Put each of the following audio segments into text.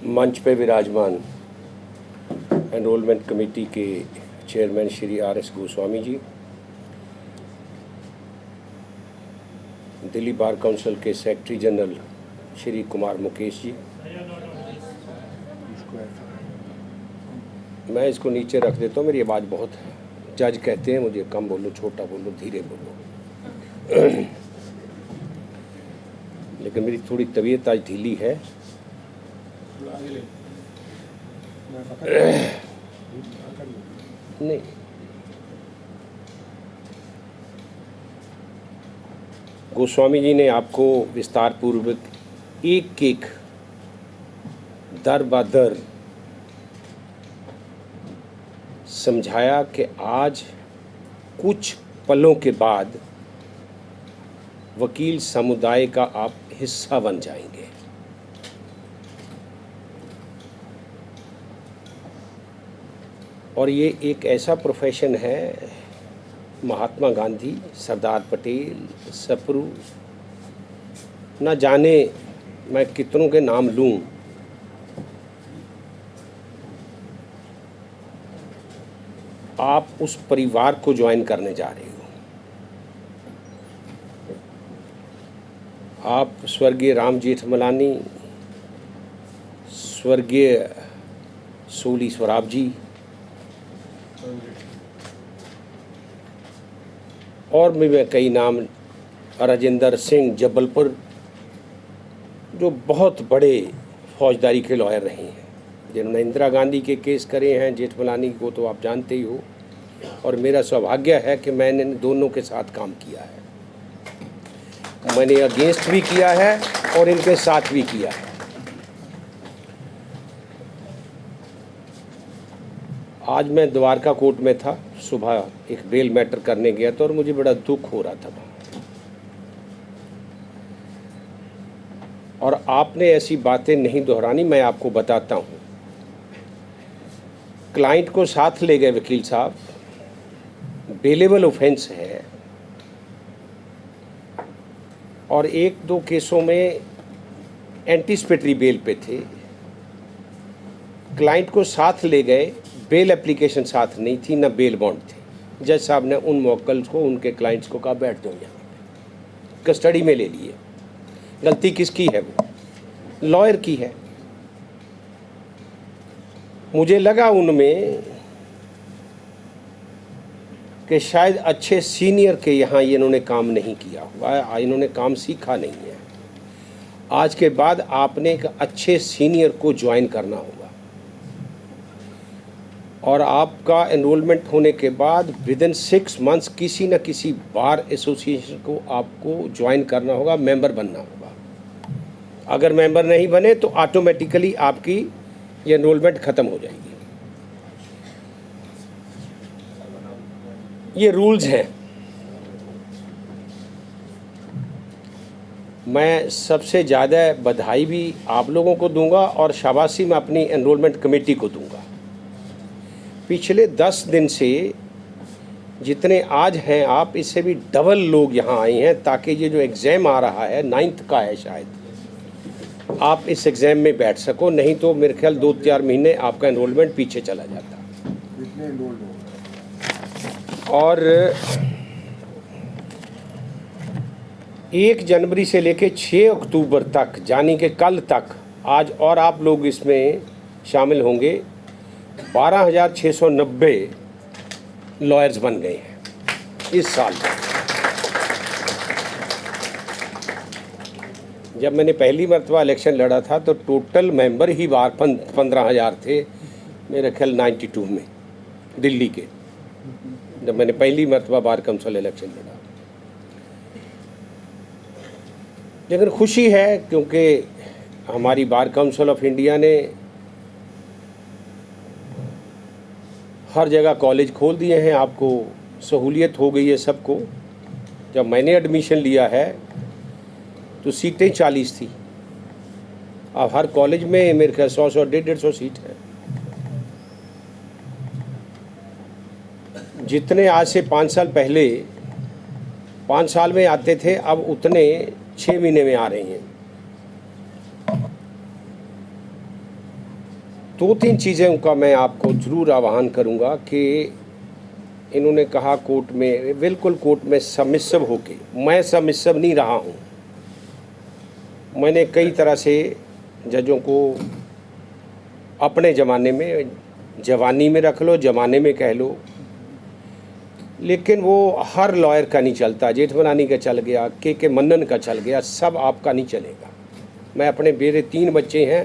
मंच पे विराजमान एनरोलमेंट कमेटी के chairman Shri RS. Goswami ji, Delhi bar council के सेक्रेटरी जनरल श्री कुमार मुकेश जी, मैं इसको नीचे रख देता हूँ, मेरी आवाज़ बहुत है। जज कहते हैं मुझे कम बोलो, छोटा बोलो, धीरे बोलो लेकिन मेरी थोड़ी तबीयत आज ढीली है। नहीं, गोस्वामी जी ने आपको विस्तार पूर्वक एक एक दर ब दर समझाया कि आज कुछ पलों के बाद वकील समुदाय का आप हिस्सा बन जाएंगे। और ये एक ऐसा प्रोफेशन है, महात्मा गांधी, सरदार पटेल, सप्रू, न जाने मैं कितनों के नाम लूं, आप उस परिवार को ज्वाइन करने जा रहे हो। आप स्वर्गीय राम जेठमलानी, स्वर्गीय सोली स्वराब जी और भी कई नाम, राजेंद्र सिंह जबलपुर, जो बहुत बड़े फौजदारी के लॉयर रहे हैं, जिन्होंने इंदिरा गांधी के केस करे हैं। जेठमलानी को तो आप जानते ही हो, और मेरा सौभाग्य है कि मैंने दोनों के साथ काम किया है। मैंने अगेंस्ट भी किया है और इनके साथ भी किया है। आज मैं द्वारका कोर्ट में था, सुबह एक बेल मैटर करने गया था और मुझे बड़ा दुख हो रहा था। और आपने ऐसी बातें नहीं दोहरानी, मैं आपको बताता हूँ। क्लाइंट को साथ ले गए वकील साहब, बेलेबल ऑफेंस है, और एक दो केसों में एंटीसिपेटरी बेल पे थे। क्लाइंट को साथ ले गए, बेल एप्लीकेशन साथ नहीं थी, ना बेल बॉन्ड थे। जज साहब ने उन मौक्कल्स को, उनके क्लाइंट्स को कहा बैठ जाओ, यहाँ पे कस्टडी में ले लिए। गलती किसकी है? वो लॉयर की है। मुझे लगा उनमें कि शायद अच्छे सीनियर के यहाँ ये इन्होंने काम नहीं किया हुआ, इन्होंने काम सीखा नहीं है। आज के बाद आपने एक अच्छे सीनियर को ज्वाइन करना होगा, और आपका एनरोलमेंट होने के बाद विदिन 6 मंथ्स किसी न किसी बार एसोसिएशन को आपको ज्वाइन करना होगा, मेंबर बनना होगा। अगर मेंबर नहीं बने तो ऑटोमेटिकली आपकी ये एनरोलमेंट ख़त्म हो जाएगी। ये रूल्स हैं। मैं सबसे ज़्यादा बधाई भी आप लोगों को दूंगा और शाबाशी मैं अपनी एनरोलमेंट कमेटी को दूंगा। पिछले 10 दिन से जितने आज हैं आप, इससे भी डबल लोग यहाँ आए हैं, ताकि ये जो एग्ज़ाम आ रहा है 9th का है, शायद आप इस एग्ज़ाम में बैठ सको, नहीं तो मेरे ख्याल 2-4 महीने आपका एनरोलमेंट पीछे चला जाता। और 1 जनवरी से लेके 6 अक्टूबर तक, यानी कि कल तक, आज और आप लोग इसमें शामिल होंगे, 12,690 लॉयर्स बन गए हैं इस साल। जब मैंने पहली मरतबा इलेक्शन लड़ा था तो टोटल मेंबर ही 15,000 थे, मेरे ख्याल 92 में, दिल्ली के, जब मैंने पहली मरतबा बार काउंसिल इलेक्शन लड़ा। लेकिन खुशी है क्योंकि हमारी बार काउंसिल ऑफ इंडिया ने हर जगह कॉलेज खोल दिए हैं, आपको सहूलियत हो गई है सबको। जब मैंने एडमिशन लिया है तो सीटें 40 थी, अब हर कॉलेज में मेरे ख्याल 100 150 सीट है। जितने आज से 5 साल पहले 5 साल में आते थे, अब उतने 6 महीने में आ रहे हैं। दो तीन चीज़ें का मैं आपको ज़रूर आह्वान करूंगा कि इन्होंने कहा कोर्ट में, बिल्कुल कोर्ट में सबमिसिव होके, मैं सबमिसिव नहीं रहा हूं। मैंने कई तरह से जजों को अपने ज़माने में, जवानी में रख लो, ज़माने में कह लो, लेकिन वो हर लॉयर का नहीं चलता। जेठमलानी का चल गया, के मन्नन का चल गया, सब आपका नहीं चलेगा। मैं अपने मेरे 3 बच्चे हैं,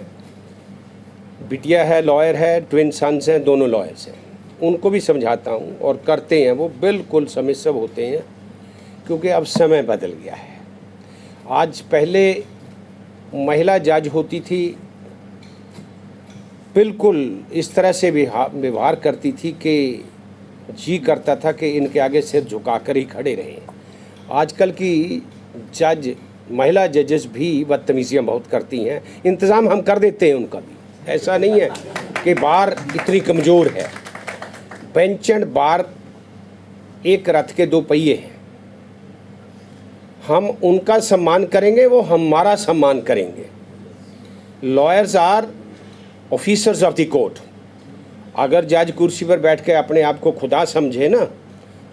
बिटिया है लॉयर है, ट्विन सन्स हैं, दोनों लॉयर्स हैं, उनको भी समझाता हूँ और करते हैं, वो बिल्कुल सबमिसिव होते हैं, क्योंकि अब समय बदल गया है। आज पहले महिला जज होती थी, बिल्कुल इस तरह से व्यवहार करती थी कि जी करता था कि इनके आगे सिर झुकाकर ही खड़े रहें। आजकल की जज, महिला जजेस भी बदतमीजियाँ बहुत करती हैं। इंतज़ाम हम कर देते हैं उनका भी, ऐसा नहीं है कि बार इतनी कमज़ोर है। बेंच एंड बार एक रथ के 2 पहिए हैं। हम उनका सम्मान करेंगे, वो हमारा सम्मान करेंगे। Lawyers are officers of the court. अगर जज कुर्सी पर बैठ के अपने आप को खुदा समझे ना,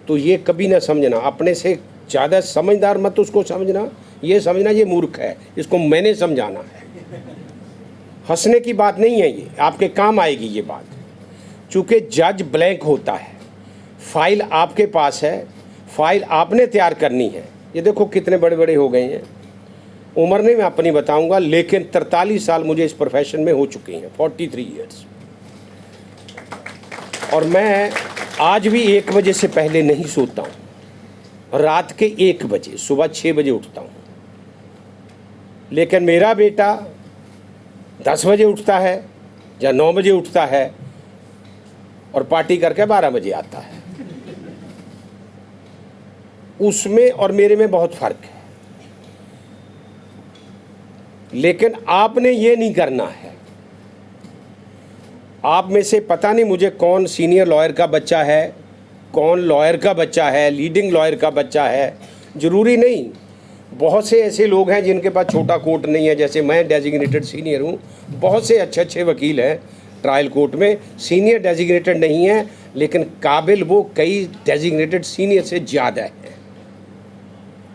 तो ये कभी ना समझना, अपने से ज़्यादा समझदार मत उसको समझना, ये समझना ये मूर्ख है, इसको मैंने समझाना है। हंसने की बात नहीं है, ये आपके काम आएगी ये बात। चूँकि जज ब्लैंक होता है, फाइल आपके पास है, फाइल आपने तैयार करनी है। ये देखो कितने बड़े बड़े हो गए हैं। उम्र नहीं मैं अपनी बताऊंगा, लेकिन 43 साल मुझे इस प्रोफेशन में हो चुके हैं, 43 ईयर्स। और मैं आज भी 1 बजे से पहले नहीं सोता हूँ, रात के 1 बजे, सुबह 6 बजे उठता हूँ। लेकिन मेरा बेटा 10 बजे उठता है या 9 बजे उठता है और पार्टी करके 12 बजे आता है। उसमें और मेरे में बहुत फ़र्क है। लेकिन आपने ये नहीं करना है। आप में से पता नहीं मुझे कौन सीनियर लॉयर का बच्चा है, कौन लॉयर का बच्चा है, लीडिंग लॉयर का बच्चा है, ज़रूरी नहीं। बहुत से ऐसे लोग हैं जिनके पास छोटा कोर्ट नहीं है, जैसे मैं डेजिग्नेटेड सीनियर हूँ। बहुत से अच्छे अच्छे वकील हैं ट्रायल कोर्ट में, सीनियर डेजिग्नेटेड नहीं है, लेकिन काबिल वो कई डेजिग्नेटेड सीनियर से ज़्यादा है।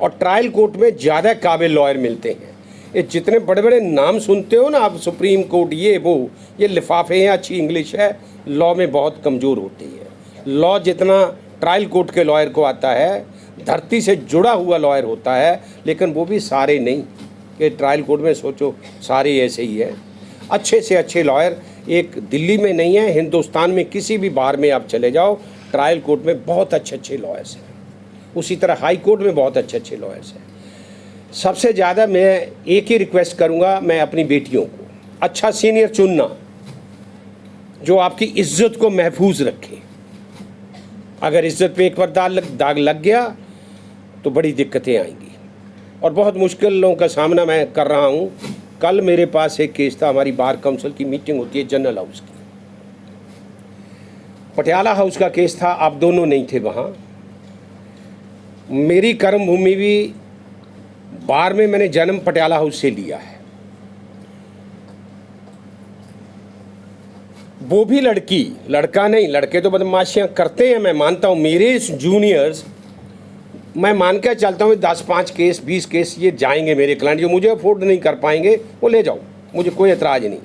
और ट्रायल कोर्ट में ज़्यादा काबिल लॉयर मिलते हैं। ये जितने बड़े बड़े नाम सुनते हो ना आप, सुप्रीम कोर्ट, ये वो, ये लिफाफे हैं, अच्छी इंग्लिश है, लॉ में बहुत कमज़ोर होती है। लॉ जितना ट्रायल कोर्ट के लॉयर को आता है, धरती से जुड़ा हुआ लॉयर होता है, लेकिन वो भी सारे नहीं कि ट्रायल कोर्ट में सोचो सारे ऐसे ही है। अच्छे से अच्छे लॉयर एक दिल्ली में नहीं है, हिंदुस्तान में किसी भी बार में आप चले जाओ, ट्रायल कोर्ट में बहुत अच्छे अच्छे लॉयर्स हैं। उसी तरह हाई कोर्ट में बहुत अच्छे अच्छे लॉयर्स हैं। सबसे ज़्यादा मैं एक ही रिक्वेस्ट करूँगा, मैं अपनी बेटियों को अच्छा सीनियर चुनना जो आपकी इज्जत को महफूज रखे। अगर इज्जत पे एक बार दाग लग गया तो बड़ी दिक्कतें आएंगी और बहुत मुश्किलों का सामना मैं कर रहा हूँ। कल मेरे पास एक केस था, हमारी बार काउंसिल की मीटिंग होती है जनरल हाउस की, पटियाला हाउस का केस था। आप दोनों नहीं थे वहाँ। मेरी कर्म भूमि भी बार में, मैंने जन्म पटियाला हाउस से लिया है। वो भी लड़की, लड़का नहीं। लड़के तो बदमाशियाँ करते हैं, मैं मानता हूँ। मेरे जूनियर्स, मैं मान के चलता हूँ 10-5 केस 20 केस ये जाएंगे मेरे क्लाइंट, जो मुझे अफोर्ड नहीं कर पाएंगे वो ले जाओ, मुझे कोई एतराज़ नहीं।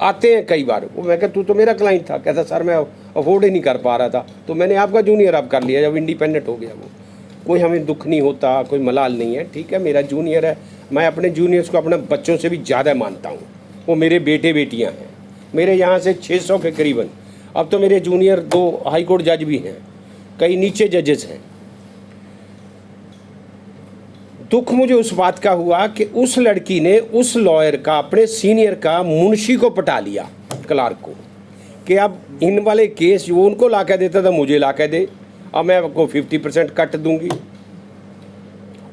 आते हैं कई बार, वो मैं कहता तू तो मेरा क्लाइंट था, कहता सर मैं अफोर्ड ही नहीं कर पा रहा था, तो मैंने आपका जूनियर अब कर लिया, जब इंडिपेंडेंट हो गया। वो कोई हमें दुख नहीं होता, कोई मलाल नहीं है, ठीक है, मेरा जूनियर है। मैं अपने जूनियर्स को अपने बच्चों से भी ज़्यादा मानता हूँ। वो मेरे बेटे बेटियाँ हैं। मेरे यहाँ से 600 के करीबन, अब तो मेरे जूनियर 2 हाई कोर्ट जज भी हैं, कई नीचे जजेस हैं। दुख मुझे उस बात का हुआ कि उस लड़की ने उस लॉयर का, अपने सीनियर का मुंशी को पटा लिया, क्लार्क को, कि अब इन वाले केस वो उनको ला के देता था मुझे ला के दे, अब मैं आपको 50% कट दूंगी।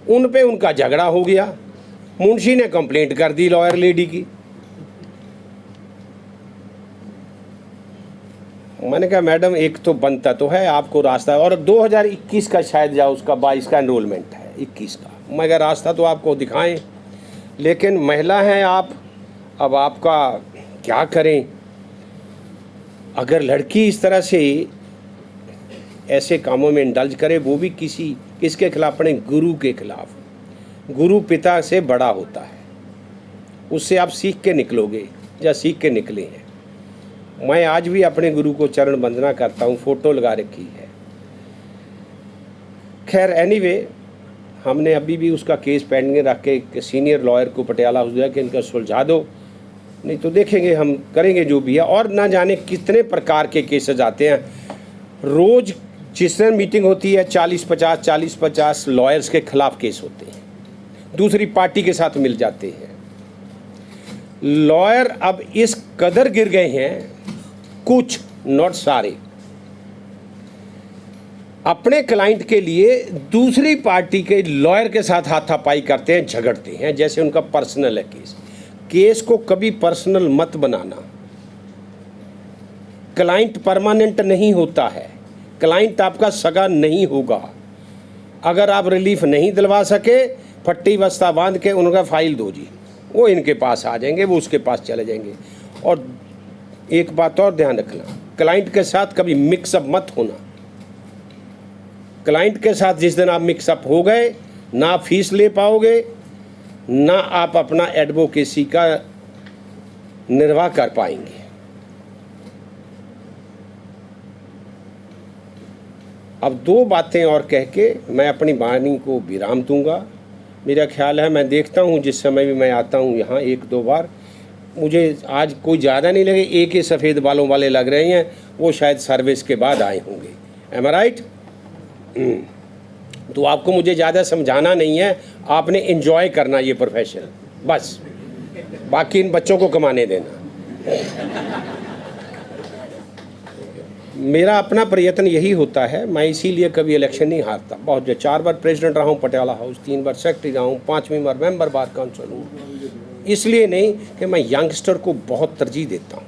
उन पे उनका झगड़ा हो गया, मुंशी ने कंप्लेंट कर दी लॉयर लेडी की। मैंने कहा मैडम एक तो बनता तो है आपको रास्ता, और 2021 का शायद या उसका 22 का एनरोलमेंट है, 21 का। मगर रास्ता तो आपको दिखाएं, लेकिन महिला हैं आप, अब आपका क्या करें। अगर लड़की इस तरह से ऐसे कामों में इंडल्ज करे, वो भी किसके खिलाफ, अपने गुरु के खिलाफ। गुरु पिता से बड़ा होता है, उससे आप सीख के निकलोगे या सीख के निकले हैं। मैं आज भी अपने गुरु को चरण वंदना करता हूँ, फ़ोटो लगा रखी है। खैर एनीवे, हमने अभी भी उसका केस पेंडिंग रख के एक सीनियर लॉयर को पटियाला हाउस दिया कि इनका सुलझा दो, नहीं तो देखेंगे, हम करेंगे जो भी है। और ना जाने कितने प्रकार के केसेस आते हैं रोज़। जिस दिन मीटिंग होती है 40-50 लॉयर्स के खिलाफ केस होते हैं, दूसरी पार्टी के साथ मिल जाते हैं। लॉयर अब इस कदर गिर गए हैं, कुछ नॉट सारे, अपने क्लाइंट के लिए दूसरी पार्टी के लॉयर के साथ हाथापाई करते हैं, झगड़ते हैं, जैसे उनका पर्सनल है केस। केस को कभी पर्सनल मत बनाना। क्लाइंट परमानेंट नहीं होता है, क्लाइंट आपका सगा नहीं होगा। अगर आप रिलीफ नहीं दिलवा सके, फट्टी बस्ता बांध के उनका फाइल दो जी, वो इनके पास आ जाएंगे, वो उसके पास चले जाएंगे। और एक बात और ध्यान रखना, क्लाइंट के साथ कभी मिक्सअप मत होना। क्लाइंट के साथ जिस दिन आप मिक्सअप हो गए, ना फीस ले पाओगे, ना आप अपना एडवोकेसी का निर्वाह कर पाएंगे। अब दो बातें और कह के मैं अपनी वाणी को विराम दूंगा। मेरा ख्याल है, मैं देखता हूँ जिस समय भी मैं आता हूँ यहाँ 1-2 बार, मुझे आज कोई ज़्यादा नहीं लगे, एक ही सफ़ेद बालों वाले लग रहे हैं, वो शायद सर्विस के बाद आए होंगे। M I right? तो आपको मुझे ज़्यादा समझाना नहीं है, आपने एंजॉय करना ये प्रोफेशन, बस। बाकी इन बच्चों को कमाने देना। मेरा अपना प्रयत्न यही होता है, मैं इसीलिए कभी इलेक्शन नहीं हारता। बहुत 4 बार प्रेसिडेंट रहा हूँ पटियाला हाउस, 3 बार सेक्रेटरी रहा हूँ, 5वीं बार मेंबर बार काउंसिल हूँ। इसलिए नहीं कि मैं यंगस्टर को बहुत तरजीह देता हूँ,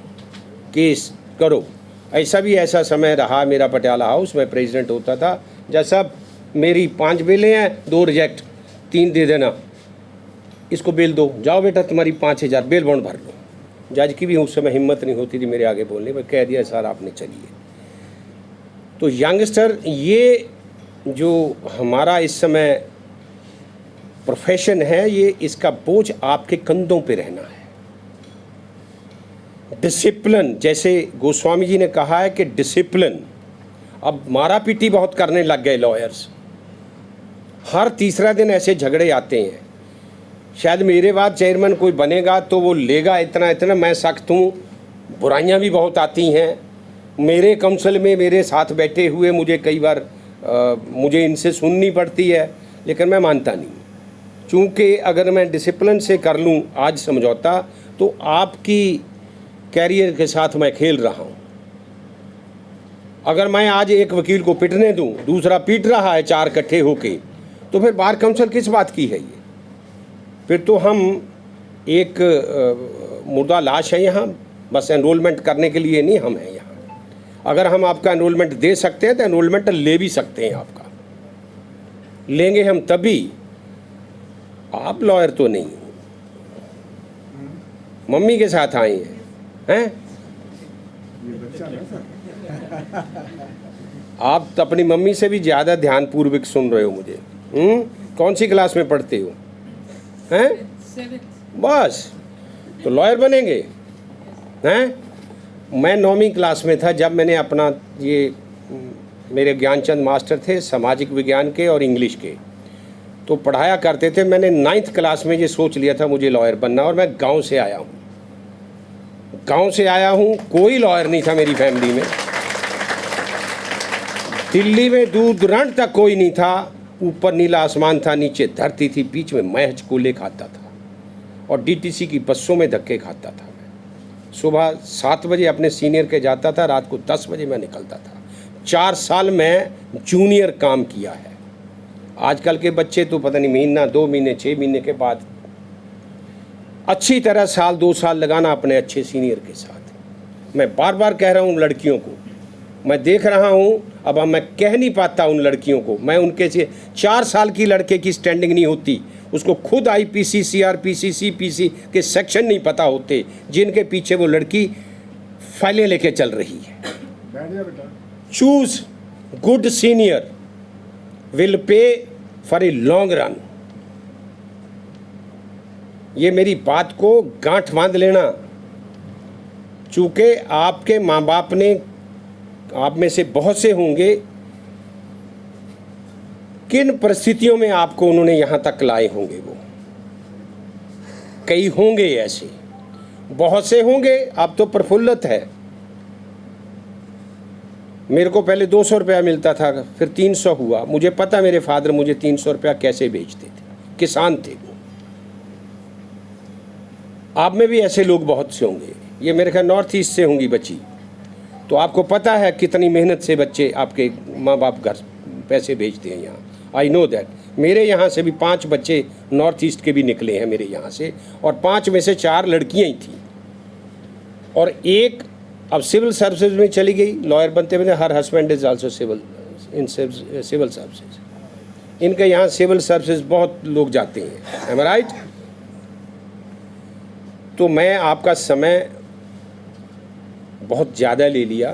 केस करो। ऐसा समय रहा मेरा पटियाला हाउस, मैं प्रेसिडेंट होता था, जैसा मेरी 5 बेलें हैं, 2 रिजेक्ट, 3 दे देना, इसको बेल दो, जाओ बेटा तुम्हारी 5000 बेल बॉन्ड भर लो। जज की भी उस समय हिम्मत नहीं होती थी मेरे आगे बोलने में, कह दिया सर आपने, चलिए। तो यंगस्टर, ये जो हमारा इस समय प्रोफेशन है, ये इसका बोझ आपके कंधों पे रहना है। डिसिप्लिन, जैसे गोस्वामी जी ने कहा है कि डिसिप्लिन, अब मारा पीटी बहुत करने लग गए लॉयर्स। हर तीसरा दिन ऐसे झगड़े आते हैं। शायद मेरे बाद चेयरमैन कोई बनेगा तो वो लेगा इतना, मैं सख्त हूँ, बुराइयाँ भी बहुत आती हैं। मेरे काउंसिल में मेरे साथ बैठे हुए मुझे कई बार मुझे इनसे सुननी पड़ती है, लेकिन मैं मानता नहीं, क्योंकि अगर मैं डिसिप्लिन से कर लूँ आज समझौता, तो आपकी कैरियर के साथ मैं खेल रहा हूँ। अगर मैं आज एक वकील को पिटने दूँ, दूसरा पीट रहा है 4 इकट्ठे होके, तो फिर बार काउंसिल किस बात की है ये? फिर तो हम एक मुर्दा लाश है यहाँ, बस एनरोलमेंट करने के लिए नहीं हम हैं यहाँ। अगर हम आपका एनरोलमेंट दे सकते हैं तो एनरोलमेंट ले भी सकते हैं, आपका लेंगे हम तभी। आप लॉयर तो नहीं, मम्मी के साथ आए हैं? आप तो अपनी मम्मी से भी ज़्यादा ध्यानपूर्वक सुन रहे हो मुझे। कौन सी क्लास में पढ़ते हो? हैं? बस, तो लॉयर बनेंगे? हैं? मैं 9वीं क्लास में था जब मैंने अपना ये, मेरे ज्ञानचंद मास्टर थे सामाजिक विज्ञान के और इंग्लिश के, तो पढ़ाया करते थे। मैंने 9th क्लास में ये सोच लिया था मुझे लॉयर बनना, और मैं गांव से आया हूँ, कोई लॉयर नहीं था मेरी फैमिली में। दिल्ली में दूर दुरांत तक कोई नहीं था, ऊपर नीला आसमान था, नीचे धरती थी, बीच में मैं हचकोले खाता था और डीटीसी की बसों में धक्के खाता था। मैं सुबह 7 बजे अपने सीनियर के जाता था, रात को 10 बजे मैं निकलता था। 4 साल मैं जूनियर काम किया है। आजकल के बच्चे तो पता नहीं महीना, 2 महीने, 6 महीने के बाद अच्छी तरह 1-2 साल लगाना अपने अच्छे सीनियर के साथ। मैं बार बार कह रहा हूँ लड़कियों को, मैं देख रहा हूँ, अब मैं कह नहीं पाता उन लड़कियों को, मैं उनके से 4 साल की लड़के की स्टैंडिंग नहीं होती, उसको खुद IPC, CRPC, CPC के सेक्शन नहीं पता होते, जिनके पीछे वो लड़की फाइलें लेके चल रही है। Choose good senior will pay for a long run. ये मेरी बात को गांठ बांध लेना। चूंकि आपके माँ बाप ने, आप में से बहुत से होंगे, किन परिस्थितियों में आपको उन्होंने यहाँ तक लाए होंगे, वो कई होंगे ऐसे, बहुत से होंगे। आप तो प्रफुल्लित है। मेरे को पहले 200 रुपया मिलता था, फिर 300 हुआ। मुझे पता मेरे फादर मुझे 300 रुपया कैसे बेचते थे, किसान थे वो। आप में भी ऐसे लोग बहुत से होंगे। ये मेरे ख्याल नॉर्थ ईस्ट से होंगी बच्ची, तो आपको पता है कितनी मेहनत से बच्चे, आपके माँ बाप घर पैसे भेजते हैं यहाँ। I know that. मेरे यहाँ से भी 5 बच्चे नॉर्थ ईस्ट के भी निकले हैं मेरे यहाँ से, और 5 में से 4 लड़कियाँ ही थी, और एक अब सिविल सर्विसेज में चली गई, लॉयर बनते बने। Her husband is also civil services. इनके यहाँ सिविल सर्विसेज बहुत लोग जाते हैं। Am I right? तो मैं आपका समय बहुत ज़्यादा ले लिया,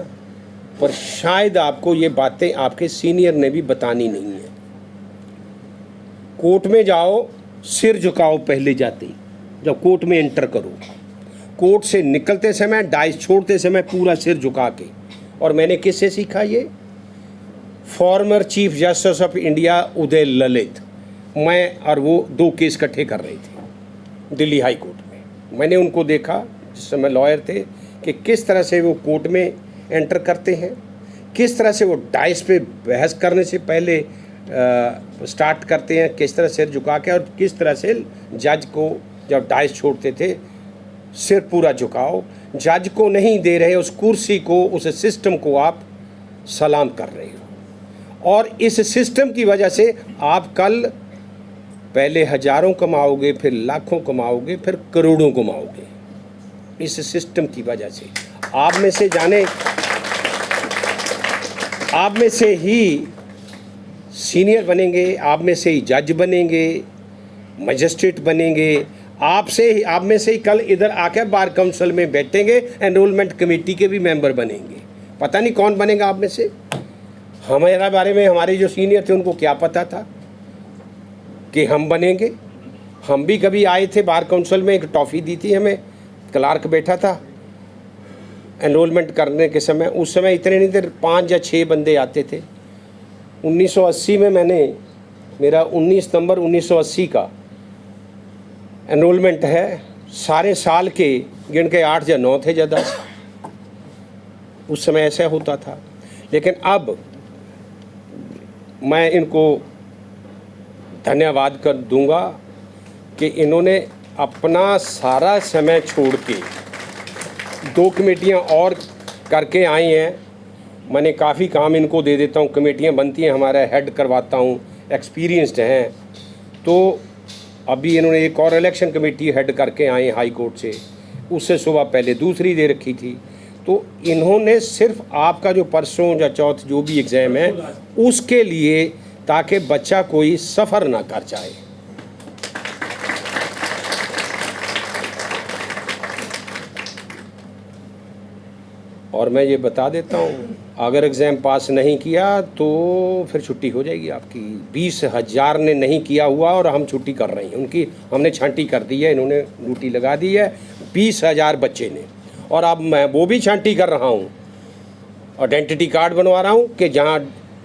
पर शायद आपको ये बातें आपके सीनियर ने भी बतानी नहीं है। कोर्ट में जाओ, सिर झुकाओ पहले जाते ही, जब कोर्ट में एंटर करो। कोर्ट से निकलते समय, डाइस छोड़ते समय पूरा सिर झुका के। और मैंने किससे सीखा ये? Former chief justice of India Uday Lalit, मैं और वो 2 केस इकट्ठे कर रहे थे दिल्ली हाई कोर्ट में। मैंने उनको देखा जिस समय लॉयर थे कि किस तरह से वो कोर्ट में एंटर करते हैं, किस तरह से वो डाइस पे बहस करने से पहले स्टार्ट करते हैं, किस तरह सिर झुका के, और किस तरह से जज को जब डाइस छोड़ते थे सिर पूरा झुकाओ। जज को नहीं दे रहे, उस कुर्सी को, उस सिस्टम को आप सलाम कर रहे हो। और इस सिस्टम की वजह से आप कल पहले हजारों कमाओगे, फिर लाखों कमाओगे, फिर करोड़ों कमाओगे। इस सिस्टम की वजह से आप में से जाने, आप में से ही सीनियर बनेंगे, आप में से ही जज बनेंगे, मजिस्ट्रेट बनेंगे, आप में से ही कल इधर आकर बार काउंसिल में बैठेंगे, एनरोलमेंट कमेटी के भी मेंबर बनेंगे। पता नहीं कौन बनेगा आप में से। हमारे बारे में हमारे जो सीनियर थे उनको क्या पता था कि हम बनेंगे। हम भी कभी आए थे बार काउंसिल में, एक टॉफ़ी दी थी हमें, क्लार्क बैठा था एनरोलमेंट करने के समय। उस समय इतने नहीं थे, 5 या 6 बंदे आते थे। 1980 में मेरा 19 नवंबर 1980 का एनरोलमेंट है। सारे साल के गिन के 8 या 9 थे ज़्यादा, उस समय ऐसा होता था। लेकिन अब मैं इनको धन्यवाद कर दूंगा कि इन्होंने अपना सारा समय छोड़ के 2 कमेटियां और करके आई हैं। मैंने काफ़ी काम इनको दे देता हूं, कमेटियां बनती हैं, हमारा हेड करवाता हूं, एक्सपीरियंस्ड हैं। तो अभी इन्होंने एक और इलेक्शन कमेटी हेड करके आए हाई कोर्ट से, उससे सुबह पहले दूसरी दे रखी थी। तो इन्होंने सिर्फ आपका जो परसों या चौथ जो भी एग्ज़ाम है उसके लिए, ताकि बच्चा कोई सफ़र ना कर जाए। और मैं ये बता देता हूँ, अगर एग्ज़ाम पास नहीं किया तो फिर छुट्टी हो जाएगी आपकी। 20,000 ने नहीं किया हुआ और हम छुट्टी कर रहे हैं, उनकी हमने छांटी कर दी है, इन्होंने ड्यूटी लगा दी है 20,000 बच्चे ने। और अब मैं वो भी छांटी कर रहा हूँ, आइडेंटिटी कार्ड बनवा रहा हूँ कि जहाँ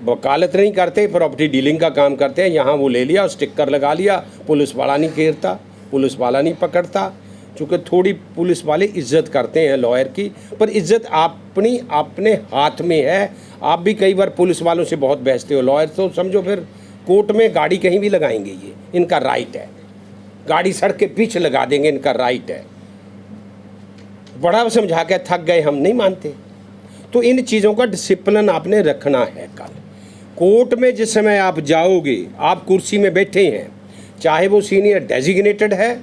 वकालत नहीं करते, प्रॉपर्टी डीलिंग का काम करते हैं, यहाँ वो ले लिया और स्टिकर लगा लिया। पुलिस वाला नहीं घेरता, पुलिस वाला नहीं पकड़ता, चूँकि थोड़ी पुलिस वाले इज्जत करते हैं लॉयर की, पर इज्जत अपने हाथ में है। आप भी कई बार पुलिस वालों से बहुत बहसते हो, लॉयर तो समझो फिर कोर्ट में गाड़ी कहीं भी लगाएंगे, ये इनका राइट है। गाड़ी सड़क के पीछे लगा देंगे, इनका राइट है। बड़ा समझा के थक गए, हम नहीं मानते। तो इन चीज़ों का डिसिप्लिन आपने रखना है। कल कोर्ट में जिस समय आप जाओगे, आप कुर्सी में बैठे हैं, चाहे वो सीनियर डेजिग्नेटेड है,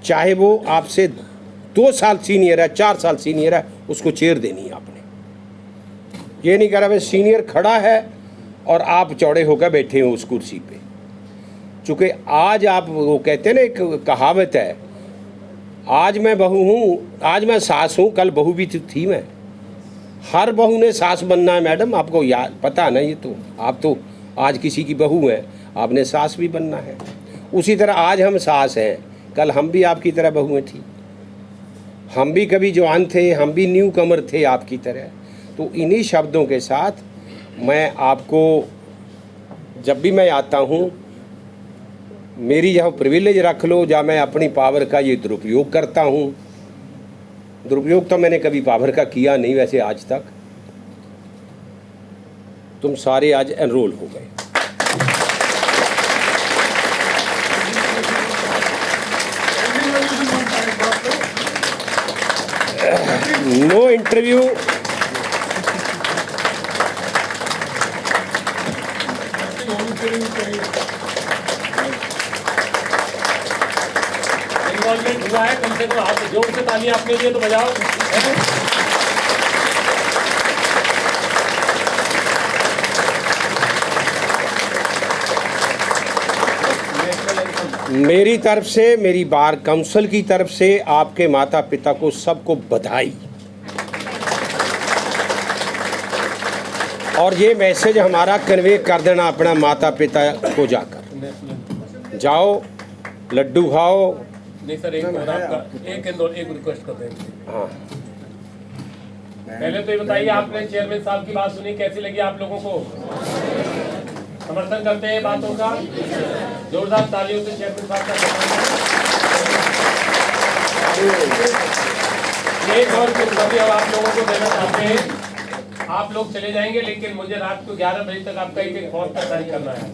चाहे वो आपसे 2 साल सीनियर है, 4 साल सीनियर है, उसको चेयर देनी है आपने। ये नहीं करा भाई सीनियर खड़ा है और आप चौड़े होकर बैठे हो उस कुर्सी पे। चूँकि आज आप, वो कहते हैं ना, एक कहावत है, आज मैं बहू हूँ, आज मैं सास हूँ, कल बहू भी थी मैं। हर बहू ने सास बनना है मैडम, आपको याद पता ना, ये तो आप तो आज किसी की बहू हैं, आपने सास भी बनना है। उसी तरह आज हम सास हैं, कल हम भी आपकी तरह बहुएं थी, हम भी कभी जवान थे, हम भी न्यू कमर थे आपकी तरह। तो इन्हीं शब्दों के साथ मैं आपको जब भी मैं आता हूँ, मेरी यह प्रिविलेज रख लो या मैं अपनी पावर का ये दुरुपयोग करता हूँ। दुरुपयोग तो मैंने कभी पावर का किया नहीं वैसे आज तक। तुम सारे आज एनरोल हो गए। नो इंटरव्यू, इन्वॉल्वमेंट हुआ है, कम से कम हाथ जोर से ताली आपने दिए तो बजाओ। मेरी तरफ से, मेरी बार काउंसिल की तरफ से आपके माता पिता को सबको बधाई। और ये मैसेज हमारा कन्वे कर देना अपना माता पिता को जाकर, जाओ लड्डू खाओ। नहीं सर, एक रिक्वेस्ट करते हैं। हाँ, पहले तो ये बताइए, आपने चेयरमैन साहब की बात सुनी, कैसी लगी आप लोगों को? समर्थन करते हैं बातों का? जोरदार तालियों से चेयरमैन साहब का एक और खुशखबरी अब आप लोगों को देना चाहते हैं। आप लोग चले जाएंगे, लेकिन मुझे रात को 11 बजे तक आपका एक फॉर्म का साइन करना है।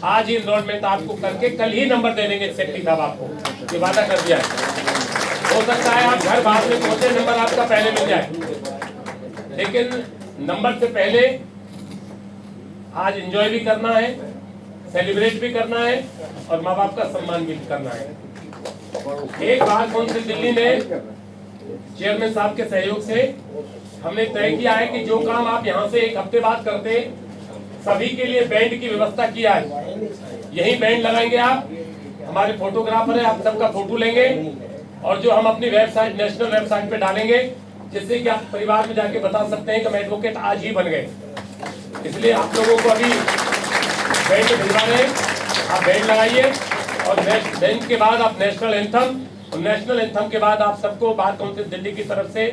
आज ही इनरोलमेंट आपको करके कल ही नंबर दे देंगे सेक्रेटरी साहब आपको, ये वादा कर दिया है। हो सकता है आप घर बाद में पहुंचे, नंबर आपका पहले मिल जाए, लेकिन नंबर से पहले आज एंजॉय भी करना है, सेलिब्रेट भी करना है और माँ बाप का सम्मान भी करना है। एक बार काउंसिल दिल्ली ने चेयरमैन साहब के सहयोग से हमने तय किया है कि जो काम आप यहाँ से एक हफ्ते बाद करते, सभी के लिए बैंड की व्यवस्था किया है। यही बैंड लगाएंगे आप, हमारे फोटोग्राफर है, आप सबका फोटो लेंगे और जो हम अपनी वेबसाइट, नेशनल वेबसाइट पे डालेंगे, जिससे कि आप परिवार में जाके बता सकते हैं कि हम एडवोकेट आज ही बन गए। इसलिए आप लोगों को अभी बैंड भिजवा रहे हैं, आप बैंड लगाइए और बैंड के बाद आप नेशनल एंथम, और नेशनल एंथम के बाद आप सबको बार काउंसिल दिल्ली की तरफ से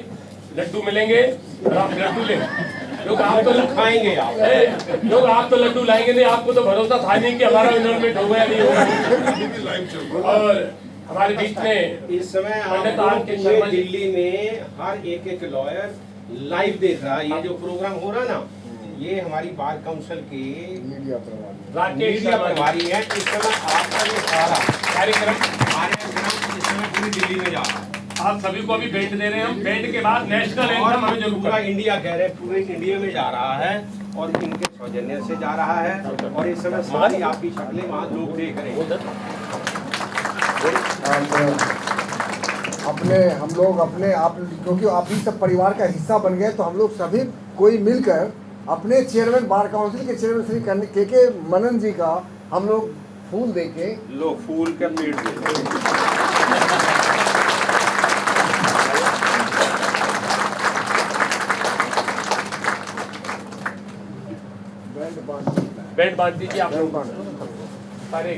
लड्डू मिलेंगे और आप लड्डू लें। लोग आप तो खाएंगे, लोग आप तो लड्डू लाएंगे नहीं, आपको तो भरोसा था नहीं कि हमारा इन्वॉल्वमेंट हो गया नहीं होगा। और हमारे बीच में इस समय पंडित आर के शर्मा जी दिल्ली में हर एक लॉयर लाइव देख रहा है। ये जो प्रोग्राम हो रहा ना, ये हमारी बार काउंसिल के मीडिया प्रभारी है। इस समय आपका ये सारा कार्यक्रम इस समय पूरी दिल्ली में जा रहा है। आप सभी को अभी बेल्ट दे रहे हैं हम। बेल्ट के बाद नेशनल एंथम हमें जरूर पूरा इंडिया कह रहे हैं, पूरे इंडिया में जा रहा है और इनके सौजन्य से जा रहा है। और इस समय सारी आपकी शक्लें वहाँ लोग देख रहे हैं। हम लोग अपने आप, क्योंकि आप ही सब परिवार का हिस्सा बन गए, तो हम लोग सभी कोई मिलकर अपने चेयरमैन बार काउंसिल के चेयरमैन श्री के मनन जी का हम लोग फूल देके, लोग फूल का पेड़ दे बैंड बांध दीजिए आप लोग सारे।